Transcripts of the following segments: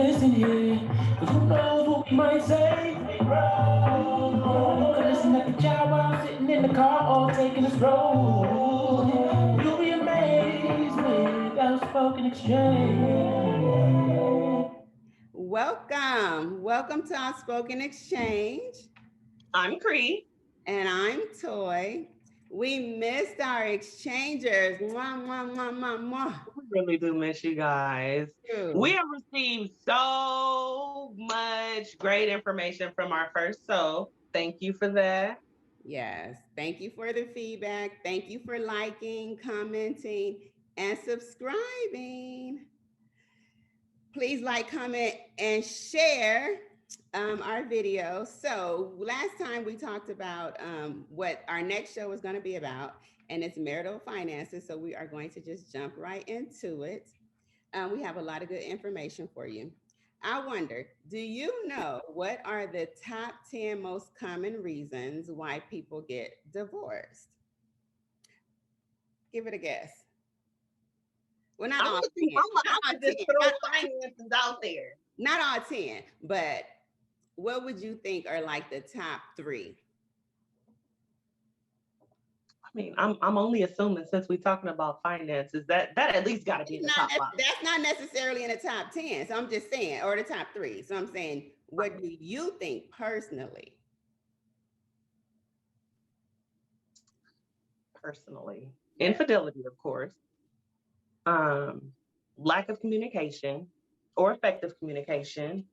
listen here, 'cause who knows what we might say. You can listen at the job while sitting in the car or taking this road. You'll be amazed with outspoken exchange. Welcome to Outspoken Exchange. I'm Cree. And I'm Toy. We missed our exchangers. Mwah, mwah, mwah, mwah, mwah. We really do miss you guys. Ew. We have received so much great information from our first show. Thank you for that. Yes. Thank you for the feedback. Thank you for liking, commenting, and subscribing. Please like, comment, and share our video. So last time we talked about what our next show is going to be about, and it's marital finances. So we are going to just jump right into it. We have a lot of good information for you. I wonder, do you know what are the top 10 most common reasons why people get divorced? Give it a guess. Well, not all 10. I'm just throw finances out there. Not all 10, but what would you think are like the top 3? I mean, I'm only assuming since we're talking about finances that at least got to be in the top 5. That's not necessarily in the top 10. So I'm just saying, or the top 3. So I'm saying, what do you think personally? Personally, infidelity, of course. Lack of communication or effective communication.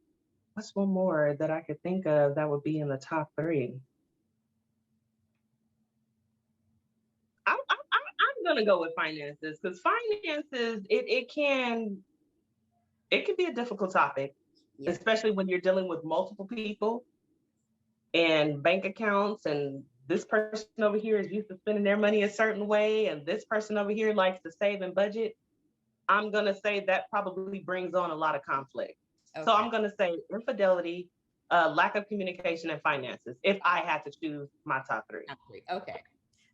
What's one more that I could think of that would be in the top 3? I'm gonna go with finances because finances it can be a difficult topic, especially when you're dealing with multiple people and bank accounts, and this person over here is used to spending their money a certain way, and this person over here likes to save and budget. I'm going to say that probably brings on a lot of conflict. Okay. So I'm going to say infidelity, lack of communication, and finances, if I had to choose my top 3.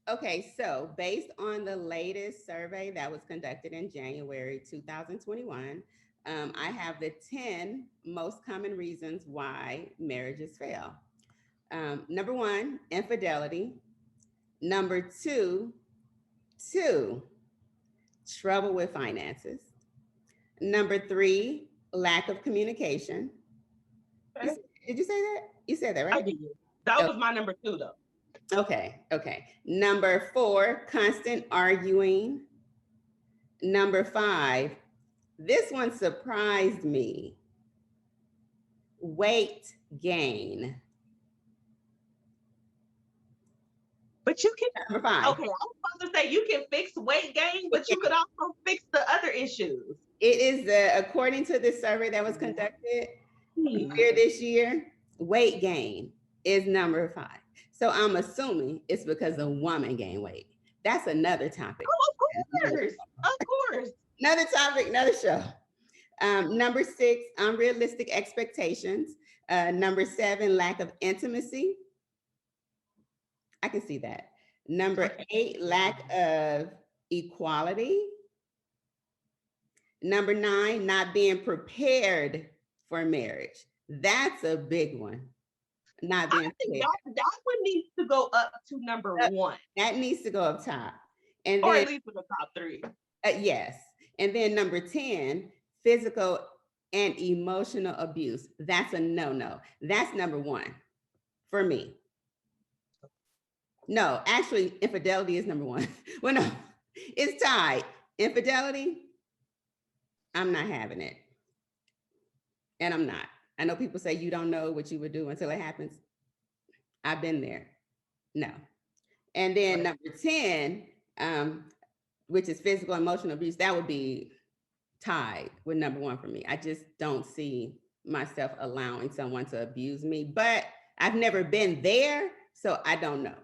Okay, so based on the latest survey that was conducted in January 2021, I have the 10 most common reasons why marriages fail. Number 1, infidelity. Number 2, trouble with finances. Number 3, lack of communication. Okay. Did you say that? You said that, right? I did. That was my number 2, though. Okay. Number 4, constant arguing. Number 5, this one surprised me. Weight gain. But you can, number 5. Okay, I was supposed to say you can fix weight gain, but you could also fix the other issues. It is according to this survey that was conducted earlier this year, weight gain is number 5. So I'm assuming it's because a woman gained weight. That's another topic. Oh, of course. Another topic, another show. Number 6, unrealistic expectations. Number 7, lack of intimacy. I can see that. Number 8, lack of equality. Number 9, not being prepared for marriage. That's a big one. Not being prepared. That one needs to go up to number 1. That needs to go up top. And or then, at least in the top 3. Yes. And then number 10, physical and emotional abuse. That's a no-no. That's number 1 for me. No, actually, infidelity is number 1. Well, no, it's tied. Infidelity, I'm not having it. And I'm not. I know people say you don't know what you would do until it happens. I've been there. No. And then number 10, which is physical emotional abuse, that would be tied with number 1 for me. I just don't see myself allowing someone to abuse me, but I've never been there, so I don't know.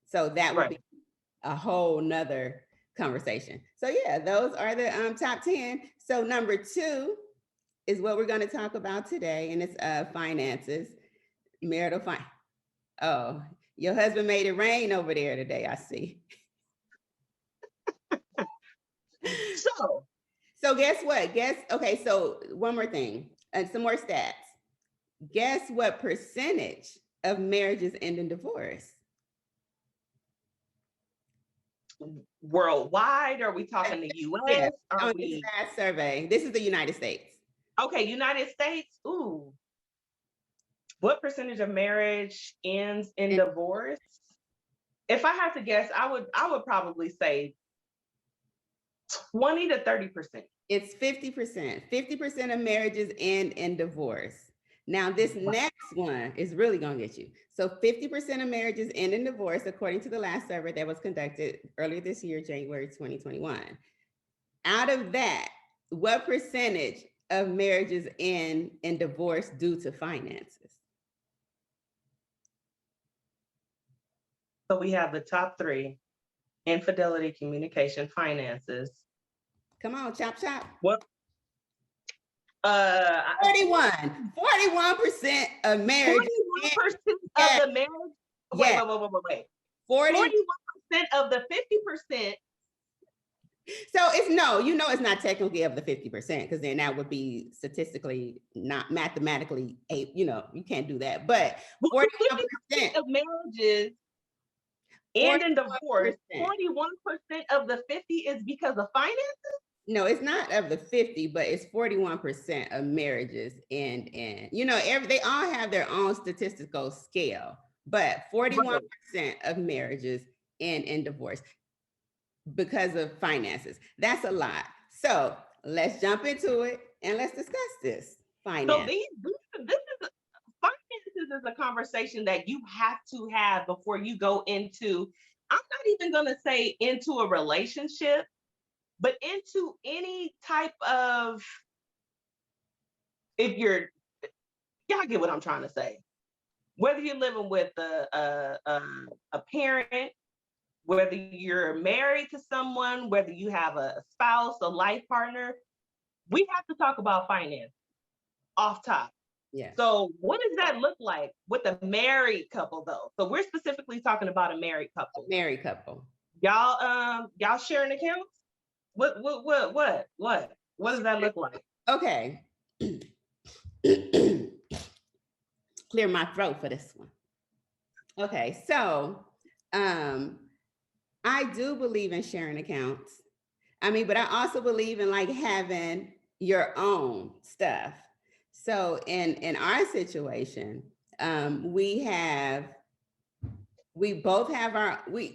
So that would be a whole nother conversation. So yeah, those are the top 10. So number 2 is what we're going to talk about today, and it's finances, marital finance. Oh, your husband made it rain over there today, I see. So guess what? Okay, so one more thing. some more stats. Guess what percentage of marriages end in divorce? Worldwide? Are we talking the US? Yeah, Are on this we last survey. This is the United States. okay, United States? Ooh. What percentage of marriage ends in divorce? If I had to guess, I would probably say 20 to 30%. It's 50%. 50% of marriages end in divorce. Now, this next one is really going to get you. So 50% of marriages end in divorce, according to the last survey that was conducted earlier this year, January 2021. Out of that, what percentage of marriages end in divorce due to finances? So we have the top three: infidelity, communication, finances. Come on, chop, chop. What? 41% of marriage. 41% of the marriage. Wait. 41% of the 50%. So it's no, it's not technically of the 50%, because then that would be statistically not mathematically, you can't do that. But 41% of marriages end in divorce. 41% of the 50 is because of finances? No, it's not of the 50, but it's 41% of marriages end in, they all have their own statistical scale, but 41% of marriages end in divorce because of finances. That's a lot. So let's jump into it and let's discuss this. Finance. So finances is a conversation that you have to have before you go into, I'm not even going to say into a relationship, but into any type of, y'all get what I'm trying to say. Whether you're living with a parent, whether you're married to someone, whether you have a spouse, a life partner, we have to talk about finance off top. Yeah. So what does that look like with a married couple though? So we're specifically talking about a married couple. Married couple. Y'all sharing accounts? What does that look like? Okay. Clear my throat for this one. Okay, so I do believe in sharing accounts. But I also believe in like having your own stuff. So in our situation, we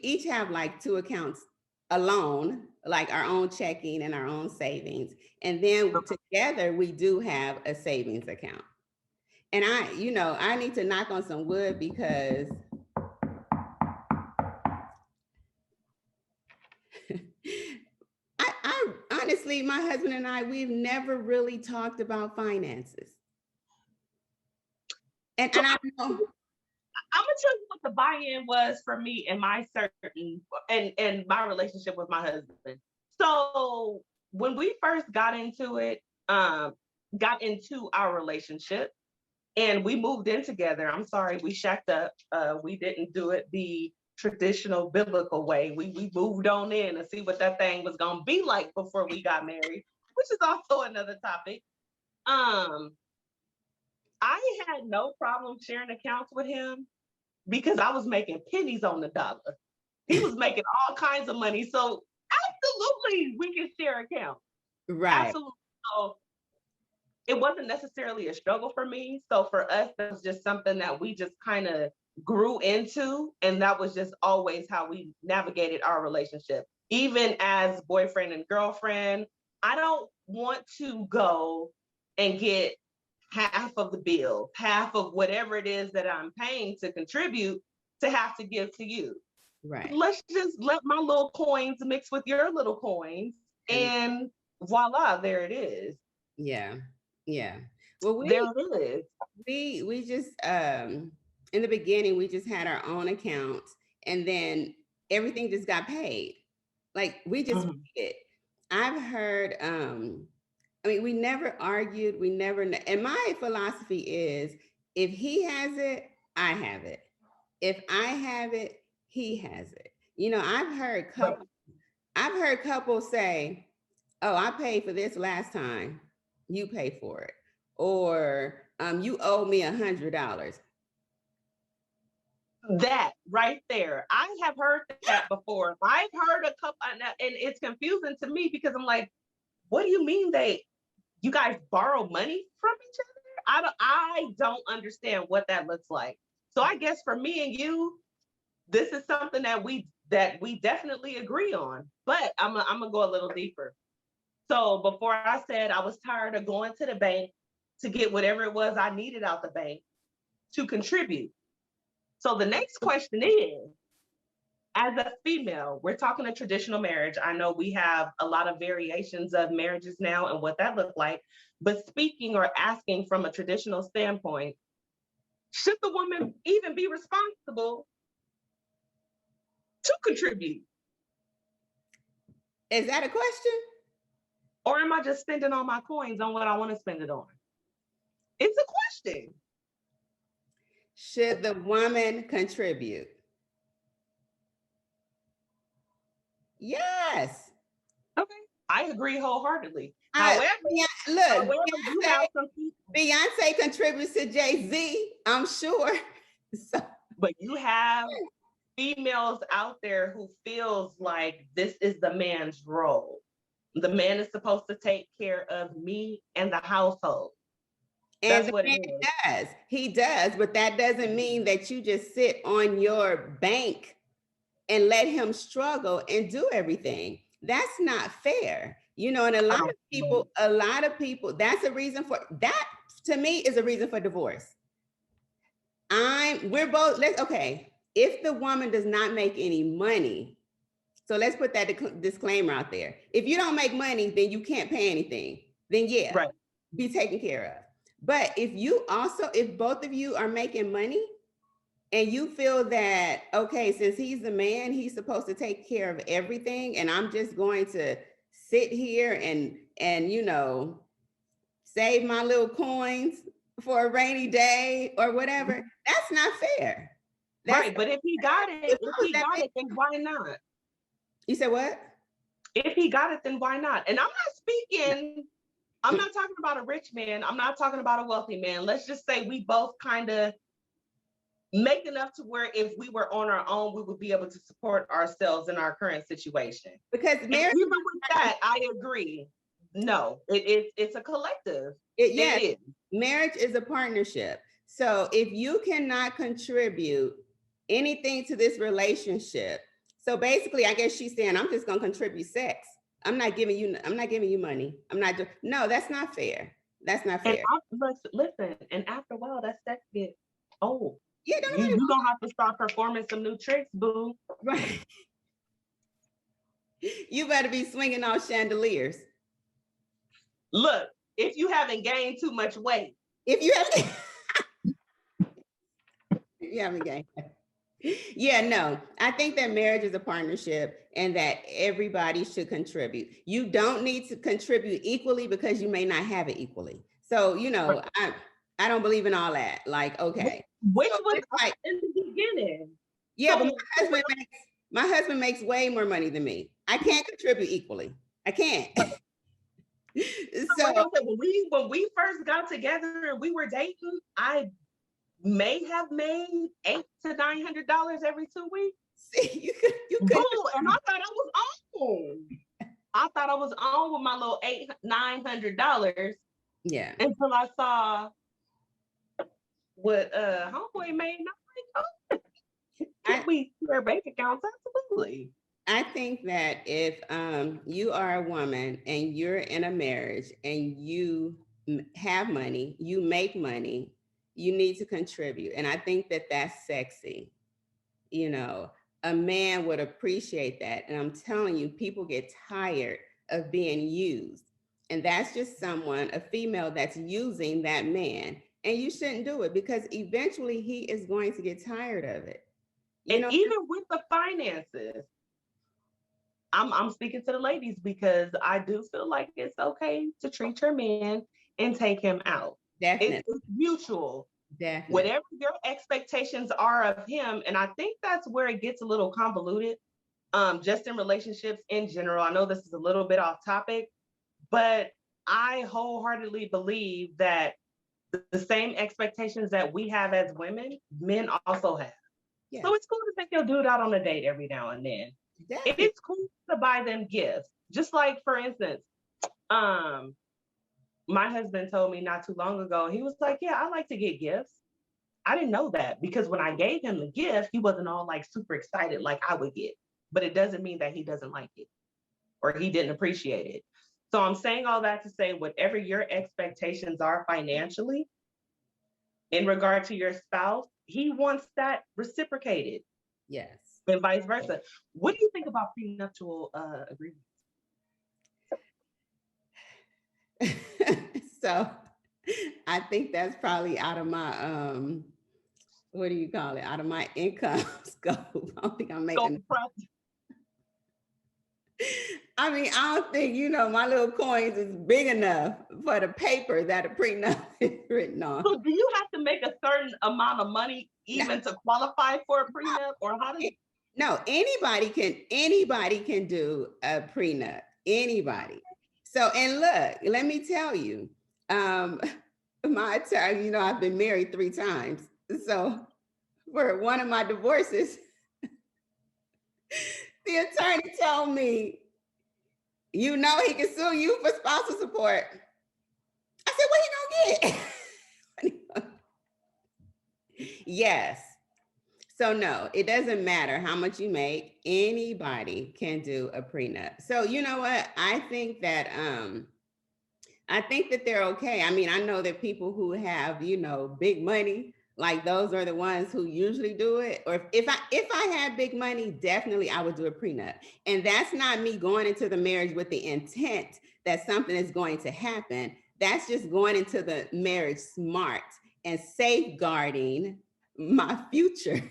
each have like two accounts alone, like our own checking and our own savings. And then together we do have a savings account. And I need to knock on some wood because I honestly, my husband and I, we've never really talked about finances. And I know. I'm gonna tell you what the buy-in was for me in my and my relationship with my husband. So when we first got into our relationship and we moved in together, I'm sorry, we shacked up. We didn't do it the traditional biblical way. We moved on in and see what that thing was gonna be like before we got married, which is also another topic. I had no problem sharing accounts with him because I was making pennies on the dollar. He was making all kinds of money. So absolutely, we can share accounts. Right. Absolutely. So it wasn't necessarily a struggle for me. So for us, that was just something that we just kind of grew into. And that was just always how we navigated our relationship. Even as boyfriend and girlfriend, I don't want to go and get half of the bill, half of whatever it is that I'm paying to contribute to have to give to you. Right. Let's just let my little coins mix with your little coins and voila, there it is. Yeah. Yeah. Well, there it is. We just, in the beginning, we just had our own accounts and then everything just got paid. Like we just paid it. I've heard, we never argued. We never, and my philosophy is if he has it, I have it. If I have it, he has it. I've heard couples say, oh, I paid for this last time, you pay for it. or you owe me $100. That right there. I have heard that before. I've heard a couple, and it's confusing to me because I'm like, what do you mean you guys borrow money from each other? I don't understand what that looks like. So I guess for me and you, this is something that we definitely agree on. But I'm gonna go a little deeper. So before I said I was tired of going to the bank to get whatever it was I needed out the bank to contribute. So the next question is, as a female, we're talking a traditional marriage. I know we have a lot of variations of marriages now and what that looked like, but speaking or asking from a traditional standpoint, should the woman even be responsible to contribute? Is that a question? Or am I just spending all my coins on what I want to spend it on? It's a question. Should the woman contribute? Yes. Okay, I agree wholeheartedly. However, look, you have some people, Beyonce contributes to Jay-Z, I'm sure. So, but you have females out there who feels like this is the man's role. The man is supposed to take care of me and the household. And that's what it does. He does, but that doesn't mean that you just sit on your bank and let him struggle and do everything. That's not fair. You know, and a lot of people, that's a reason for that, to me, is a reason for divorce. We're both, okay, if the woman does not make any money, so let's put that disclaimer out there. If you don't make money, then you can't pay anything. Then yeah, right, be taken care of. But if both of you are making money and you feel that, okay, since he's the man, he's supposed to take care of everything, and I'm just going to sit here and you know, save my little coins for a rainy day or whatever, that's not fair. Right, but if he got it, then why not? You said what? If he got it, then why not? And I'm not talking about a rich man. I'm not talking about a wealthy man. Let's just say we both kind of make enough to where if we were on our own, we would be able to support ourselves in our current situation. Because marriage, even with that, I agree. No, it's a collective. Yes, marriage is a partnership. So if you cannot contribute anything to this relationship, so basically, I guess she's saying, I'm just going to contribute sex. I'm not giving you money. No, that's not fair. That's not fair. Listen, and after a while, that sex gets old. Yeah, you're going to have to start performing some new tricks, boo. Right. You better be swinging off chandeliers. Look, if you haven't gained too much weight. If you haven't gained. Yeah, no, I think that marriage is a partnership and that everybody should contribute. You don't need to contribute equally because you may not have it equally. So, you know, I don't believe in all that. Like, okay. Which was like in the beginning. Yeah, but my husband makes way more money than me. I can't contribute equally. I can't. So when we first got together and we were dating, I may have made $800 to $900 every 2 weeks. See, you could. And I thought I was on. I thought I was on with my little $900. Yeah. Until I saw what homeboy made, and I'm like, oh, can we share bank accounts? Absolutely. I think that if you are a woman and you're in a marriage and you have money, you make money, you need to contribute. And I think that that's sexy. You know, a man would appreciate that. And I'm telling you, people get tired of being used. And that's just a female that's using that man. And you shouldn't do it because eventually he is going to get tired of it. Even with the finances, I'm speaking to the ladies because I do feel like it's okay to treat your man and take him out. Definitely. It's mutual. Definitely. Whatever your expectations are of him. And I think that's where it gets a little convoluted, just in relationships in general. I know this is a little bit off topic, but I wholeheartedly believe that the same expectations that we have as women, men also have. Yes. So it's cool to take your dude out on a date every now and then. Definitely. It's cool to buy them gifts. Just like, for instance, my husband told me not too long ago, he was like, yeah, I like to get gifts. I didn't know that, because when I gave him the gift, he wasn't all like super excited like I would get. But it doesn't mean that he doesn't like it or he didn't appreciate it. So I'm saying all that to say, whatever your expectations are financially in regard to your spouse, he wants that reciprocated. Yes. And vice versa. What do you think about prenuptial agreements? So I think that's probably out of my what do you call it? Out of my income scope. I don't think I'm making. I mean, I don't think, my little coins is big enough for the paper that a prenup is written on. So do you have to make a certain amount of money even to qualify for a prenup, or how does it? No, anybody can do a prenup. Anybody. So, and look, let me tell you, my attorney, I've been married 3 times. So for one of my divorces, the attorney told me, he can sue you for spousal support. I said, what he gonna get? Yes. So no, it doesn't matter how much you make. Anybody can do a prenup. So you know what? I think that they're okay. I mean, I know that people who have, big money, like those are the ones who usually do it. Or if I had big money, definitely I would do a prenup. And that's not me going into the marriage with the intent that something is going to happen. That's just going into the marriage smart and safeguarding my future.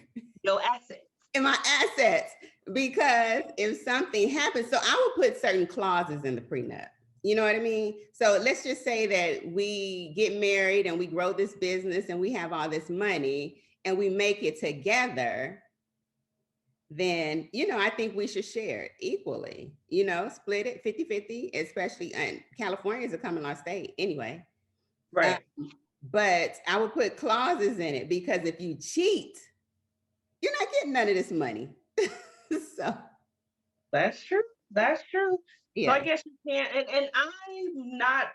Your assets. And my assets. Because if something happens, so I would put certain clauses in the prenup. You know what I mean? So let's just say that we get married and we grow this business and we have all this money and we make it together, then, I think we should share it equally, split it 50-50, especially, and California is a common law state anyway. Right. But I would put clauses in it, because if you cheat, you're not getting none of this money. So that's true. That's true. Yeah. So I guess you can't, and I'm not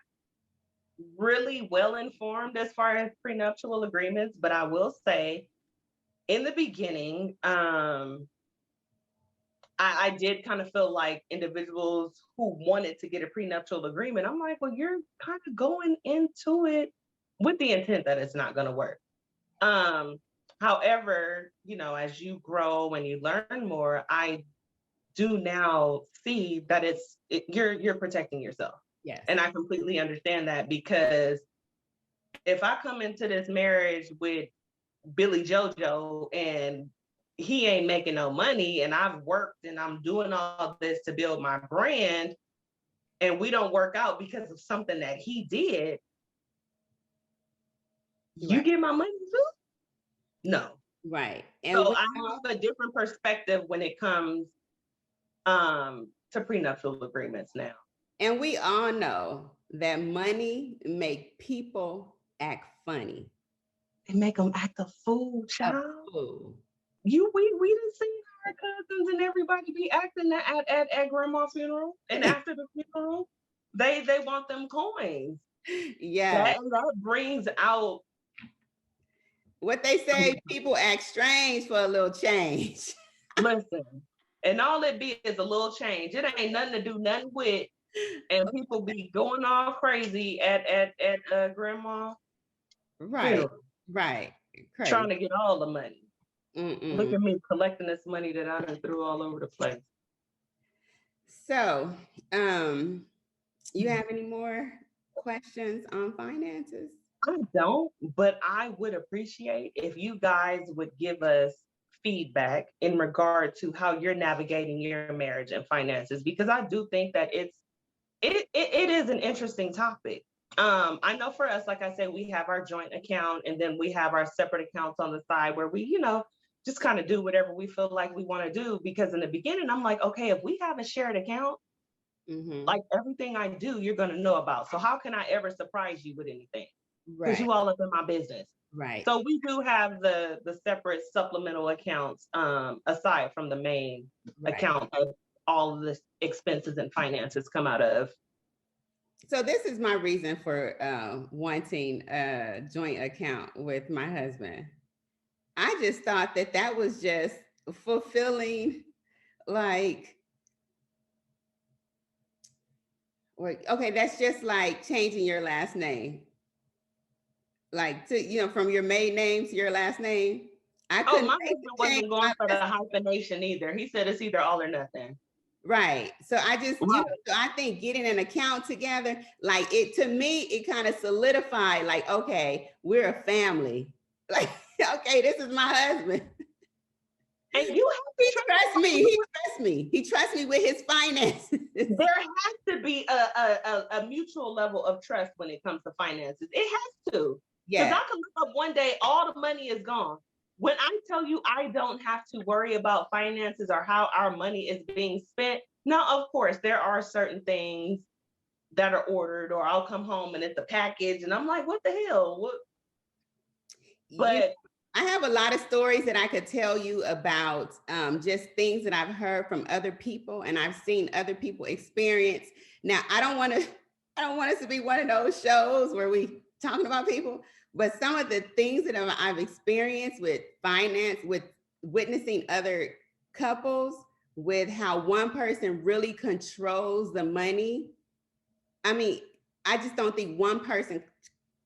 really well informed as far as prenuptial agreements, but I will say in the beginning, I did kind of feel like individuals who wanted to get a prenuptial agreement, I'm like, well, you're kind of going into it with the intent that it's not going to work. However, as you grow and you learn more, I do now see that you're protecting yourself. Yes. And I completely understand that, because if I come into this marriage with Billy Jojo and he ain't making no money, and I've worked and I'm doing all this to build my brand, and we don't work out because of something that he did, you get my money too? No. Right. And so I have a different perspective when it comes to prenuptial agreements now. And we all know that money make people act funny. They make them act a fool, child. We didn't see our cousins and everybody be acting at grandma's funeral, and after the funeral, they want them coins. Yeah. That brings out what they say, people act strange for a little change. Listen, and all it be is a little change. It ain't nothing to do nothing with, and people be going all crazy at grandma. Right, funeral, right. Crazy. Trying to get all the money. Look at me collecting this money that I done threw all over the place. So, you have any more questions on finances? I don't, but I would appreciate if you guys would give us feedback in regard to how you're navigating your marriage and finances, because I do think that it is an interesting topic. I know for us, like I said, we have our joint account, and then we have our separate accounts on the side where we, just kind of do whatever we feel like we want to do. Because in the beginning, I'm like, okay, if we have a shared account, like everything I do, you're going to know about. So how can I ever surprise you with anything? because you all up in my business. Right. So we do have the separate supplemental accounts aside from the main account of all of the expenses and finances come out of. So this is my reason for wanting a joint account with my husband. I just thought that that was just fulfilling, like, okay, that's just like changing your last name, like to, from your maiden name to your last name. I Oh, couldn't my make husband the change. wasn't going for the hyphenation either. He said it's either all or nothing. Right. So I just, Right. so I think getting an account together, like it, to me, it kind of solidified, like, okay, we're a family. Like, okay, this is my husband. And you have He to trusts me. He trusts me. He trusts me with his finances. there has to be a mutual level of trust when it comes to finances. It has to. Because Yeah. I can look up one day, all the money is gone. When I tell you I don't have to worry about finances or how our money is being spent, now, of course, there are certain things that are ordered, or I'll come home and it's a package and I'm like, what the hell? What? But I have a lot of stories that I could tell you about just things that I've heard from other people and I've seen other people experience. Now, I don't want us to be one of those shows where we talking about people, but some of the things that I've experienced with finance, with witnessing other couples, with how one person really controls the money. I mean, I just don't think one person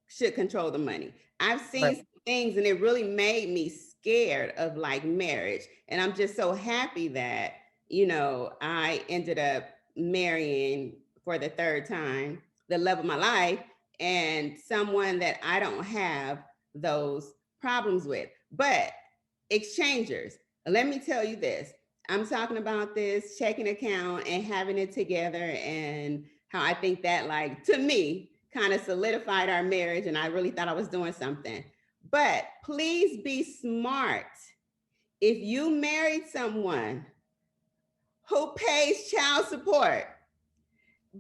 should control the money. I've seen some things and it really made me scared of like marriage. And I'm just so happy that, I ended up marrying for the third time, the love of my life, and someone that I don't have those problems with. But exchangers, let me tell you this. I'm talking about this checking account and having it together, and how I think that, like, to me, kind of solidified our marriage, and I really thought I was doing something. But please be smart. If you married someone who pays child support,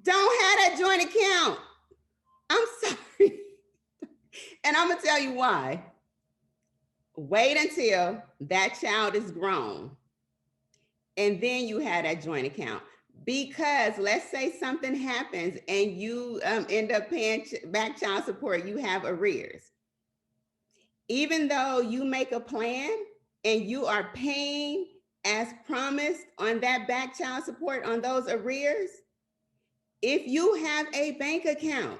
don't have that joint account. I'm sorry. And I'm going to tell you why. Wait until that child is grown, and then you have that joint account. Because let's say something happens and you end up paying back child support, you have arrears. Even though you make a plan and you are paying as promised on that back child support on those arrears, if you have a bank account,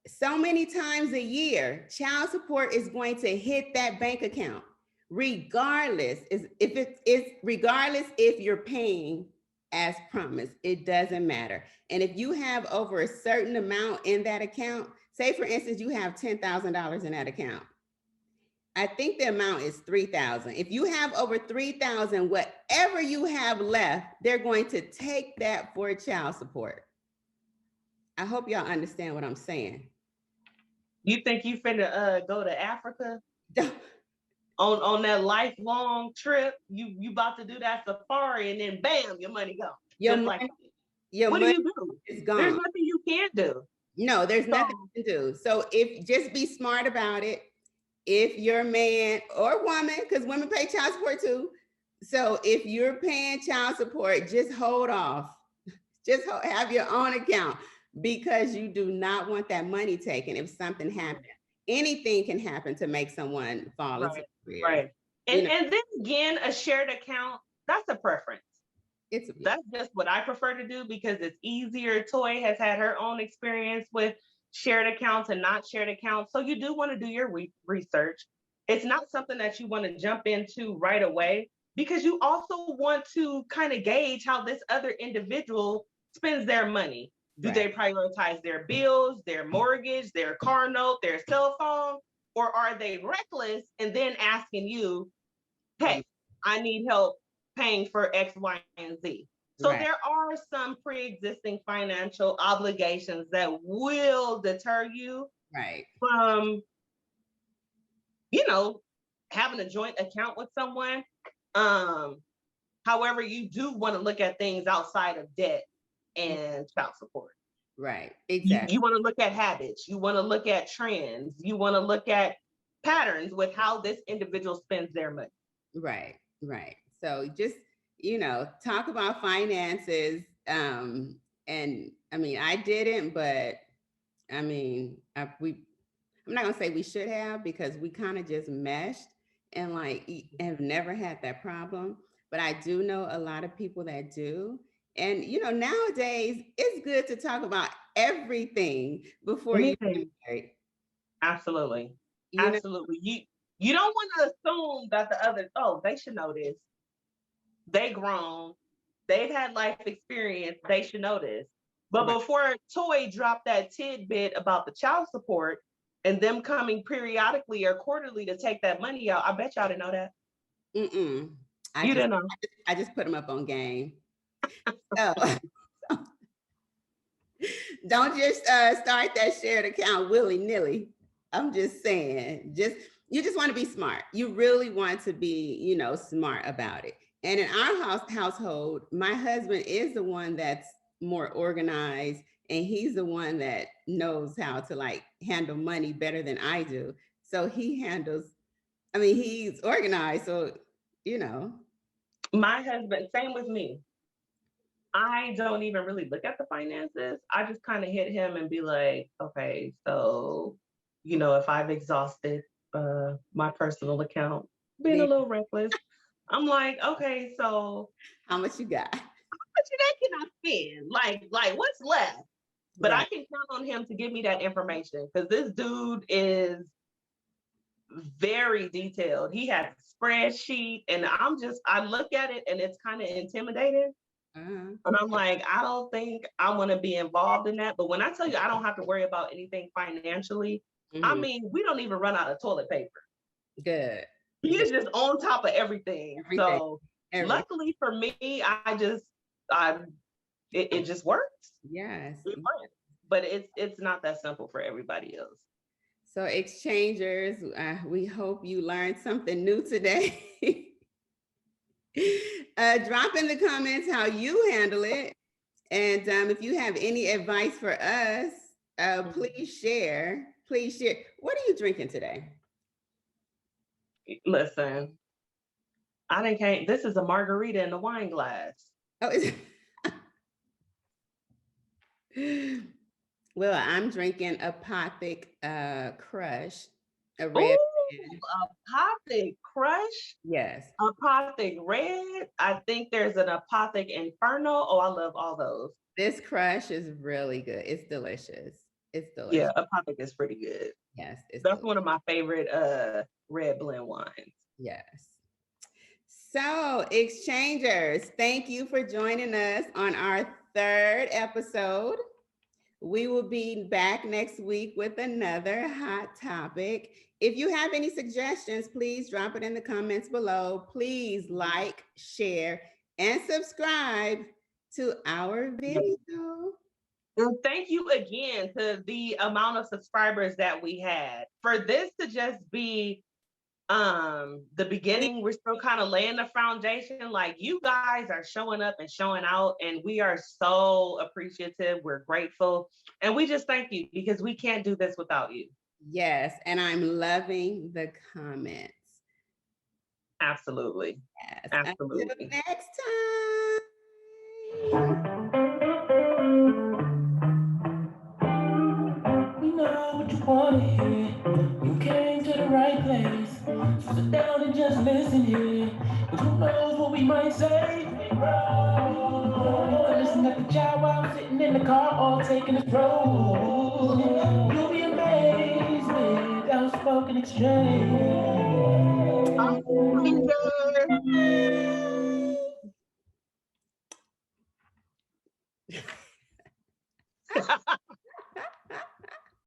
so many times a year, child support is going to hit that bank account, regardless if you're paying as promised. It doesn't matter. And if you have over a certain amount in that account, say for instance, you have $10,000 in that account. I think the amount is $3,000. If you have over $3,000, whatever you have left, they're going to take that for child support. I hope y'all understand what I'm saying. you think you finna go to Africa on that lifelong trip? You about to do that safari and then bam, your money gone. Your Just money, like your what do money you do? is gone. There's nothing you can't do. No, there's nothing you can do. So just be smart about it. If your man or woman, because women pay child support too. So if you're paying child support, just hold off. Just have your own account, because you do not want that money taken if something happens. Anything can happen to make someone fall into career. Right. And then again, a shared account, that's a preference. That's just what I prefer to do because it's easier. Toy has had her own experience with shared accounts and not shared accounts. So you do want to do your research. It's not something that you want to jump into right away, because you also want to kind of gauge how this other individual spends their money. Do they prioritize their bills, their mortgage, their car note, their cell phone, or are they reckless and then asking you, hey, I need help paying for X, Y, and Z? So there are some pre-existing financial obligations that will deter you from, having a joint account with someone. However, you do want to look at things outside of debt and child support. Right. Exactly. You want to look at habits. You want to look at trends. You want to look at patterns with how this individual spends their money. Right. Right. So just, talk about finances. And I mean, I didn't, but I mean, I'm not gonna say we should have because we kind of just meshed and like have never had that problem. But I do know a lot of people that do. And nowadays it's good to talk about everything before you get Anything. married. Absolutely. You know, Absolutely. You don't want to assume that the other, oh, they should know this. They grown. They've had life experience. They should know this. But right. before Toy dropped that tidbit about the child support and them coming periodically or quarterly to take that money out, I bet y'all didn't know that. Mm-mm. You didn't know. I just put them up on game. So don't just start that shared account willy-nilly. I'm just saying, you just want to be smart. You really want to be, smart about it. And in our household, my husband is the one that's more organized, and he's the one that knows how to like handle money better than I do. So he's organized. So, My husband, same with me. I don't even really look at the finances. I just kind of hit him and be like, okay, so, if I've exhausted my personal account, being a little reckless, I'm like, okay, so how much you got? how much of that can I spend? Like what's left? But Right. I can count on him to give me that information because this dude is very detailed. He has a spreadsheet, and I look at it and it's kind of intimidating. Uh-huh. And I'm like, I don't think I want to be involved in that. But when I tell you I don't have to worry about anything financially, I mean, we don't even run out of toilet paper. Good. He is just on top of everything. Everything. So luckily for me, it just works. Yes. It works. But it's not that simple for everybody else. So exchangers, we hope you learned something new today. Drop in the comments how you handle it. And if you have any advice for us, please share. Please share. What are you drinking today? Listen, this is a margarita in a wine glass. Oh, well, I'm drinking Apothic Crush, a red. Apothic Crush? Yes. Apothic Red? I think there's an Apothic Inferno. Oh, I love all those. This crush is really good. It's delicious. It's delicious. Yeah, Apothic is pretty good. Yes. That's one of my favorite red blend wines. Yes. So, exchangers, thank you for joining us on our 3rd episode. We will be back next week with another hot topic. If you have any suggestions, please drop it in the comments below. Please like, share, and subscribe to our video. And thank you again to the amount of subscribers that we had. For this to just be the beginning, we're still kind of laying the foundation. Like, you guys are showing up and showing out, and we are so appreciative. We're grateful, and we just thank you because we can't do this without you. Yes, and I'm loving the comments. Absolutely. Yes. Absolutely. Until next time. We know what you want to hear. You came to the right place. So sit down and just listen here. But who knows what we might say? You can listen at the job while sitting in the car or taking a stroll. You'll be amazed with outspoken exchange.